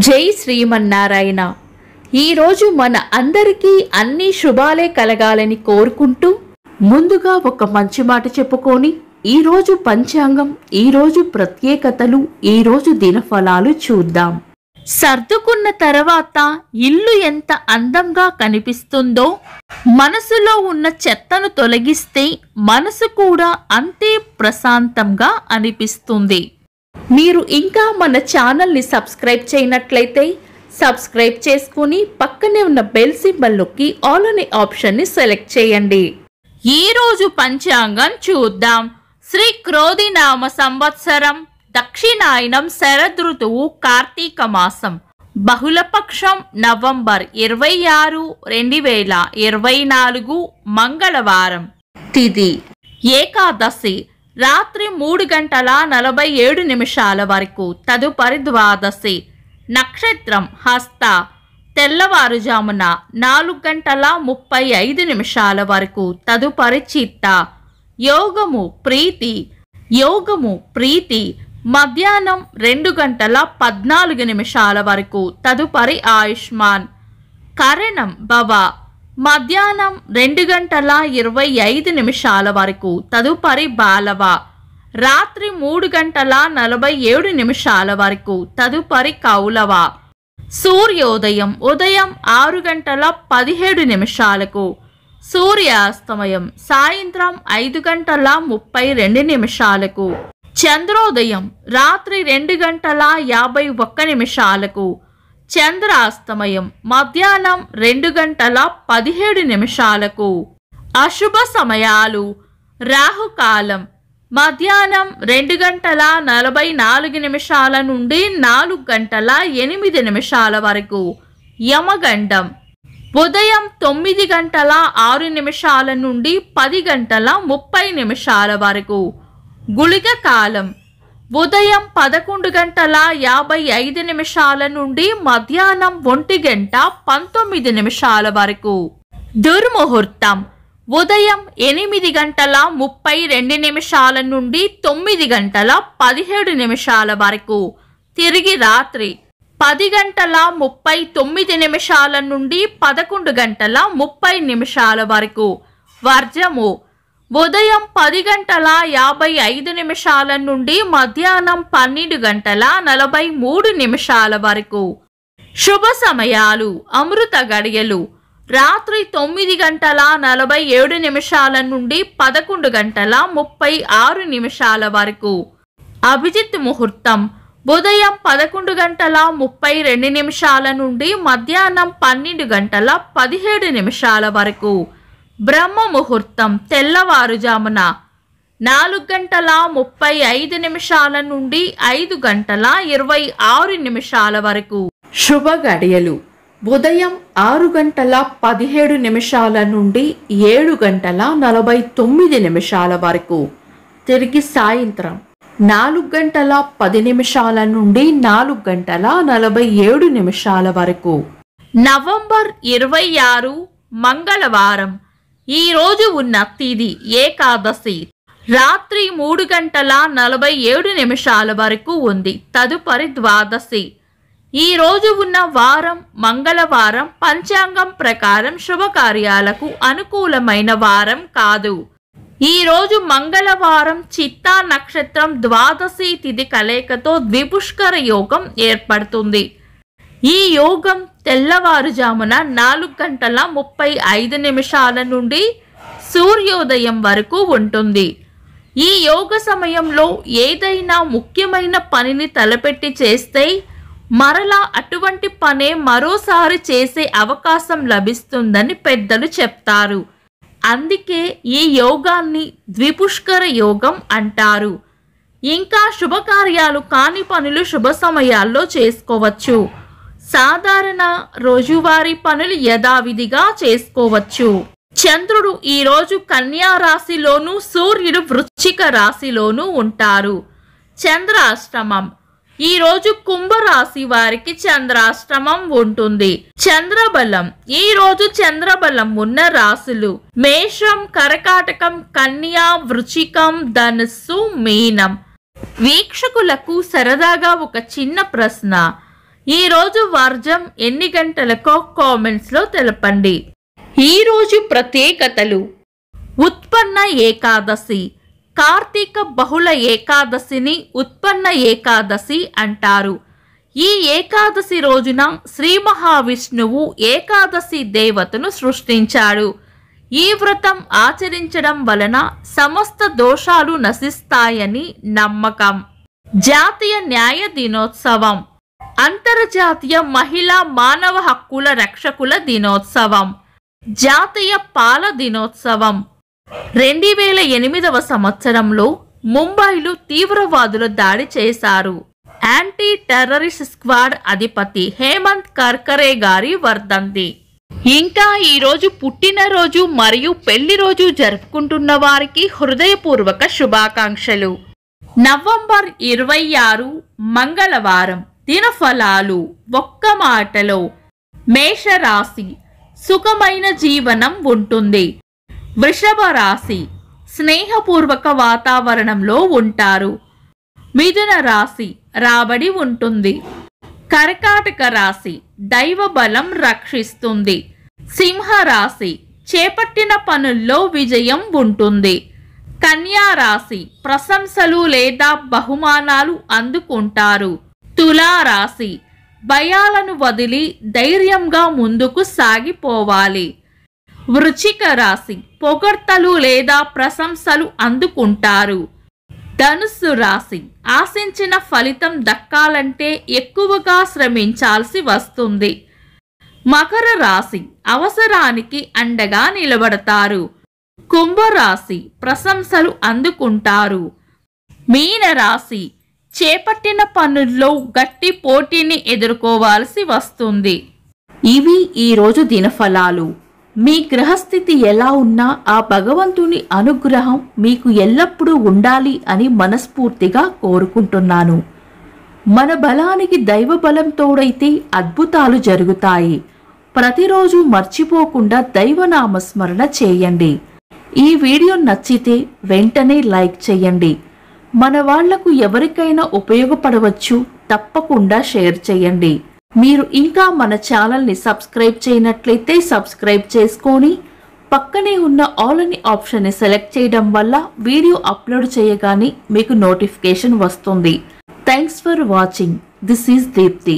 జై శ్రీమన్నారాయణ. ఈరోజు మన అందరికీ అన్ని శుభాలే కలగాలని కోరుకుంటూ ముందుగా ఒక మంచి మాట చెప్పుకొని ఈరోజు పంచాంగం, ఈరోజు ప్రత్యేకతలు, ఈరోజు దినఫలాలు చూద్దాం. సర్దుకున్న తర్వాత ఇల్లు ఎంత అందంగా కనిపిస్తుందో, మనసులో ఉన్న చెత్తను తొలగిస్తే మనసు కూడా అంతే ప్రశాంతంగా అనిపిస్తుంది. మీరు ఇంకా మన ఛానల్ని సబ్స్క్రైబ్ చేయనట్లయితే సబ్స్క్రైబ్ చేసుకుని పక్కనే ఉన్న బెల్ సింబల్ నొక్కి ఆల్ అనే ఆప్షన్ని సెలెక్ట్ చేయండి. ఈరోజు పంచాంగం చూద్దాం. శ్రీ క్రోధినామ సంవత్సరం, దక్షిణాయనం, శరదృతువు, కార్తీక మాసం, బహుళపక్షం, నవంబర్ 26, 2024, మంగళవారం. తిథి ఏకాదశి రాత్రి 3:47 వరకు, తదుపరి ద్వాదశి. నక్షత్రం హస్త తెల్లవారుజామున 4:35 వరకు, తదుపరి చిత్త. యోగము ప్రీతి మధ్యాహ్నం 2:14 వరకు, తదుపరి ఆయుష్మాన్. కరణం భవ మధ్యాహ్నం 2:25 వరకు, తదుపరి బాలవ. రాత్రి 3:47 వరకు, తదుపరి కౌలవ. సూర్యోదయం ఉదయం 6:17, సూర్యాస్తమయం సాయంత్రం 5:32. చంద్రోదయం రాత్రి 2:51, చంద్రాస్తమయం మధ్యాహ్నం 2:17. అశుభ సమయాలు: రాహుకాలం మధ్యాహ్నం 2:44 నుండి 4:08 వరకు, యమగండం ఉదయం 9:06 నుండి 10:30 వరకు, గుళిక కాలం ఉదయం 11:55 నుండి మధ్యాహ్నం 1:19 వరకు. దుర్ముహూర్తం ఉదయం 8:32 నుండి 9:17 వరకు, తిరిగి రాత్రి 10:39 నుండి 11:30 వరకు. వర్జము ఉదయం 10:55 నుండి మధ్యాహ్నం 12:43 వరకు. శుభ సమయాలు: అమృత గడియలు రాత్రి 9:47 నుండి 11:36 వరకు. అభిజిత్ ముహూర్తం ఉదయం 11:32 నుండి మధ్యాహ్నం 12:17 వరకు. బ్రహ్మ ముహూర్తం తెల్లవారుజామున 4:35 నుండి 5:26 వరకు. శుభ గడియలు ఉదయం 6:17 నుండి 7:49 వరకు, తిరిగి సాయంత్రం 4:10 నుండి 4:47 వరకు. నవంబర్ 26, మంగళవారం. ఈ రోజు ఉన్న తిథి ఏకాదశి రాత్రి 3:47 వరకు ఉంది, తదుపరి ద్వాదశి. ఈ రోజు ఉన్న వారం మంగళవారం. పంచాంగం ప్రకారం శుభకార్యాలకు అనుకూలమైన వారం కాదు. ఈ రోజు మంగళవారం చిత్తా నక్షత్రం ద్వాదశి తిథి కలయికతో ద్విపుష్కర యోగం ఏర్పడుతుంది. ఈ యోగం తెల్లవారుజామున 4:35 నుండి సూర్యోదయం వరకు ఉంటుంది. ఈ యోగ సమయంలో ఏదైనా ముఖ్యమైన పనిని తలపెట్టి చేస్తే మరలా అటువంటి పనే మరోసారి చేసే అవకాశం లభిస్తుందని పెద్దలు చెప్తారు. అందుకే ఈ యోగాన్ని ద్విపుష్కర యోగం అంటారు. ఇంకా శుభకార్యాలు కాని పనులు శుభ సమయాల్లో చేసుకోవచ్చు. సాధారణ రోజువారీ పనులు యథావిధిగా చేసుకోవచ్చు. చంద్రుడు ఈ రోజు కన్యా రాశిలోను, సూర్యుడు వృశ్చిక రాశిలోను ఉంటారు. చంద్రాష్టమం ఈ రోజు కుంభరాశి వారికి చంద్రాష్టమం ఉంటుంది. చంద్రబలం ఈ రోజు చంద్రబలం ఉన్న రాశులు మేషం, కర్కాటకం, కన్యా, వృశ్చికం, ధనుస్సు, మీనం. వీక్షకులకు సరదాగా ఒక చిన్న ప్రశ్న. ఈరోజు వర్జం ఎన్ని గంటలకో కామెంట్స్లో తెలపండి. ఈరోజు ప్రత్యేకతలు: ఉత్పన్న ఏకాదశి. కార్తీక బహుళ ఏకాదశిని ఉత్పన్న ఏకాదశి అంటారు. ఈ ఏకాదశి రోజున శ్రీ మహావిష్ణువు ఏకాదశి దేవతను సృష్టించాడు. ఈ వ్రతం ఆచరించడం వలన సమస్త దోషాలు నశిస్తాయని నమ్మకం. జాతీయ న్యాయ దినోత్సవం, అంతర్జాతీయ మహిళా మానవ హక్కుల రక్షకుల దినోత్సవం, జాతీయ పాల దినోత్సవం. 2008వ సంవత్సరంలో ముంబైలో తీవ్రవాదుల దాడి చేశారు. యాంటీ టెర్రరిస్ట్ స్క్వాడ్ అధిపతి హేమంత్ కర్కరే గారి వర్ధంతి. ఇంకా ఈరోజు పుట్టినరోజు మరియు పెళ్లి రోజు జరుపుకుంటున్న వారికి హృదయపూర్వక శుభాకాంక్షలు. నవంబర్ 26 మంగళవారం. దినఫలాలు. ఒక్క మాటలో మేషరాశి, సుఖమైన జీవనం ఉంటుంది. వృషభ రాశి, స్నేహపూర్వక వాతావరణంలో ఉంటారు. మిథున రాశి, రాబడి ఉంటుంది. కర్కాటక రాశి, దైవ బలం రక్షిస్తుంది. సింహ రాశి, చేపట్టిన పనుల్లో విజయం ఉంటుంది. కన్యా రాశి, ప్రశంసలు లేదా బహుమానాలు అందుకుంటారు. తులా రాశి, భయాలను వదిలి ధైర్యంగా ముందుకు సాగిపోవాలి. వృశ్చిక రాశి, పొగడ్తలు లేదా ప్రశంసలు అందుకుంటారు. ధనుస్సు రాశి, ఆశించిన ఫలితం దక్కాలంటే ఎక్కువగా శ్రమించాల్సి వస్తుంది. మకర రాశి, అవసరానికి అండగా నిలబడతారు. కుంభరాశి, ప్రశంసలు అందుకుంటారు. మీన రాశి, చేపట్టిన పనుల్లో గట్టి పోటీని ఎదుర్కోవాల్సి వస్తుంది. ఇవి ఈరోజు దినఫలాలు. మీ గ్రహస్థితి ఎలా ఉన్నా ఆ భగవంతుని అనుగ్రహం మీకు ఎల్లప్పుడూ ఉండాలి అని మనస్ఫూర్తిగా కోరుకుంటున్నాను. మన బలానికి దైవ బలం తోడైతే అద్భుతాలు జరుగుతాయి. ప్రతిరోజు మర్చిపోకుండా దైవనామస్మరణ చేయండి. ఈ వీడియో నచ్చితే వెంటనే లైక్ చేయండి. మన వాళ్లకు ఎవరికైనా ఉపయోగపడవచ్చు. తప్పకుండా షేర్ చేయండి. మీరు ఇంకా మన ఛానల్ని సబ్స్క్రైబ్ చేయనట్లయితే సబ్స్క్రైబ్ చేసుకొని పక్కనే ఉన్న ఆల్ అని ఆప్షన్ని సెలెక్ట్ చేయడం వల్ల వీడియో అప్లోడ్ చేయగానే మీకు నోటిఫికేషన్ వస్తుంది. Thanks for watching. This is Deepti.